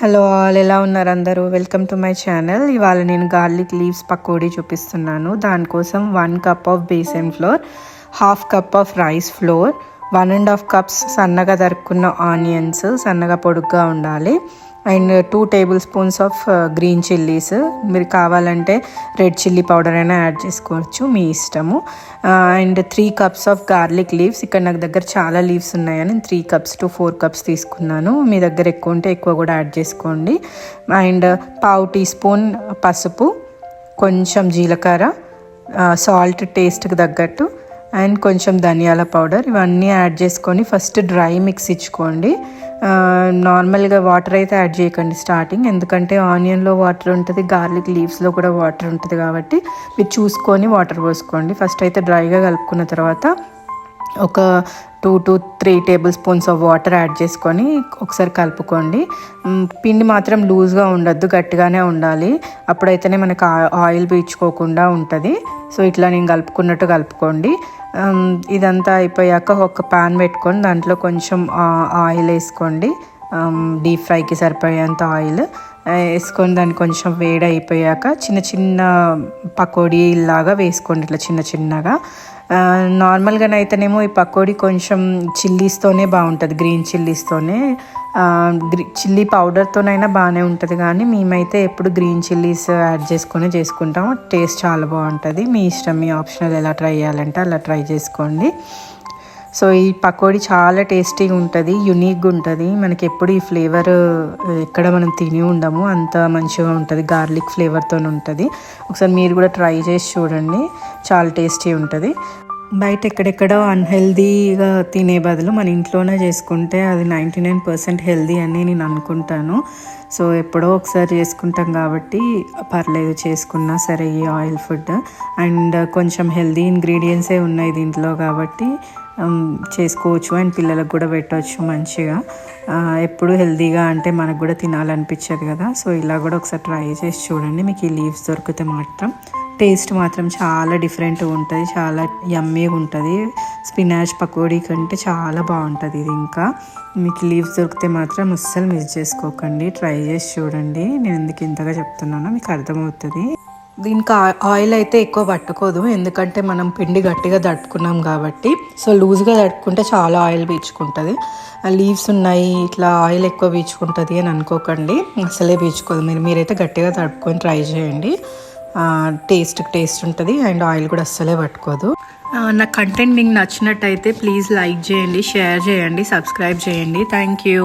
Hello all, ఎలా ఉన్నారు అందరూ? Welcome to my channel. ఇవాళ నేను గార్లిక్ లీవ్స్ పకోడీ చూపిస్తున్నాను. దానికోసం 1 cup of besan flour, 1/2 cup of rice flour, 1.5 cups సన్నగా తరుక్కున్న ఆనియన్స్, సన్నగా పొడుగ్గా ఉండాలి, and 2 tablespoons of green chillies. మీరు కావాలంటే రెడ్ చిల్లీ పౌడర్ అయినా యాడ్ చేసుకోవచ్చు, మీ ఇష్టము. And 3 cups of garlic leaves. ఇక్కడ నాకు దగ్గర చాలా లీవ్స్ ఉన్నాయని 3 కప్స్ టు 4 కప్స్ తీసుకున్నాను. మీ దగ్గర ఎక్కువ ఉంటే ఎక్కువ కూడా యాడ్ చేసుకోండి. అండ్ 1/2 టీ స్పూన్ పసుపు, కొంచెం జీలకర్ర, సాల్ట్ టేస్ట్కి తగ్గట్టు, అండ్ కొంచెం ధనియాల పౌడర్. ఇవన్నీ యాడ్ చేసుకొని ఫస్ట్ డ్రై మిక్స్ ఇచ్చుకోండి. నార్మల్గా వాటర్ అయితే యాడ్ చేయకండి స్టార్టింగ్, ఎందుకంటే ఆనియన్లో వాటర్ ఉంటుంది, గార్లిక్ లీవ్స్లో కూడా వాటర్ ఉంటుంది కాబట్టి మీరు చూసుకొని వాటర్ పోసుకోండి. ఫస్ట్ అయితే డ్రైగా కలుపుకున్న తర్వాత ఒక 2 to 3 table spoons of water add చేసుకొని ఒకసారి కలుపుకోండి. పిండి మాత్రం లూజ్గా ఉండద్దు, గట్టిగానే ఉండాలి. అప్పుడైతేనే మనకు ఆయిల్ పీల్చుకోకుండా ఉంటుంది. సో ఇట్లా నేను కలుపుకున్నట్టు కలుపుకోండి. ఇదంతా అయిపోయాక ఒక ప్యాన్ పెట్టుకొని దాంట్లో కొంచెం ఆయిల్ వేసుకోండి. డీప్ ఫ్రైకి సరిపోయేంత ఆయిల్ వేసుకొని దాన్ని కొంచెం వేడి అయిపోయాక చిన్న చిన్న పకోడీ లాగా వేసుకోండి, ఇట్లా చిన్న చిన్నగా. నార్మల్గానైతేనేమో ఈ పకోడీ కొంచెం చిల్లీస్తోనే బాగుంటుంది, గ్రీన్ చిల్లీస్తోనే. చిల్లీ పౌడర్తోనైనా బాగానే ఉంటుంది, కానీ మేమైతే ఎప్పుడు గ్రీన్ చిల్లీస్ యాడ్ చేసుకుంటాం. టేస్ట్ చాలా బాగుంటుంది. మీ ఇష్టం, మీ ఆప్షనల్, ఎలా ట్రై చేయాలంటే అలా ట్రై చేసుకోండి. సో ఈ పకోడీ చాలా టేస్టీగా ఉంటుంది, యునీక్గా ఉంటుంది. మనకి ఎప్పుడు ఈ ఫ్లేవర్ ఎక్కడ మనం తిని ఉండము, అంత మంచిగా ఉంటుంది, గార్లిక్ ఫ్లేవర్తో ఉంటుంది. ఒకసారి మీరు కూడా ట్రై చేసి చూడండి, చాలా టేస్టీ ఉంటుంది. బయట ఎక్కడెక్కడో అన్హెల్దీగా తినే బదులు మన ఇంట్లోనే చేసుకుంటే అది 99% హెల్దీ అని నేను అనుకుంటాను. సో ఎప్పుడో ఒకసారి చేసుకుంటాం కాబట్టి పర్లేదు, చేసుకున్నా సరే ఈ ఆయిల్ ఫుడ్. అండ్ కొంచెం హెల్దీ ఇంగ్రీడియంట్సే ఉన్నాయి దీంట్లో కాబట్టి చేసుకోవచ్చు, అండ్ పిల్లలకు కూడా పెట్టవచ్చు మంచిగా. ఎప్పుడు హెల్దీగా అంటే మనకు కూడా తినాలనిపించదు కదా. సో ఇలా కూడా ఒకసారి ట్రై చేసి చూడండి. మీకు ఈ లీవ్స్ దొరికితే మాత్రం టేస్ట్ మాత్రం చాలా డిఫరెంట్గా ఉంటుంది, చాలా యమ్మీగా ఉంటుంది. స్పినాచ్ పకోడీ కంటే చాలా బాగుంటుంది ఇది. ఇంకా మీకు లీవ్స్ దొరికితే మాత్రం అస్సలు మిస్ చేసుకోకండి, ట్రై చేసి చూడండి. నేను ఎందుకు ఇంతగా చెప్తున్నానో మీకు అర్థమవుతుంది. దీనికి ఆయిల్ అయితే ఎక్కువ పట్టుకోదు, ఎందుకంటే మనం పిండి గట్టిగా తడుపుకున్నాం కాబట్టి. సో లూజ్గా తడుపుకుంటే చాలా ఆయిల్ పీల్చుకుంటుంది. లీవ్స్ ఉన్నాయి, ఇట్లా ఆయిల్ ఎక్కువ పీల్చుకుంటుంది అని అనుకోకండి, అసలే పీల్చుకోదు. మీరైతే గట్టిగా తడుపుకొని ట్రై చేయండి. టేస్ట్ ఉంటుంది, అండ్ ఆయిల్ కూడా అస్సలే పట్టుకోదు. నా కంటెంట్ మీకు నచ్చినట్టయితే ప్లీజ్ లైక్ చేయండి, షేర్ చేయండి, సబ్స్క్రైబ్ చేయండి. Thank you.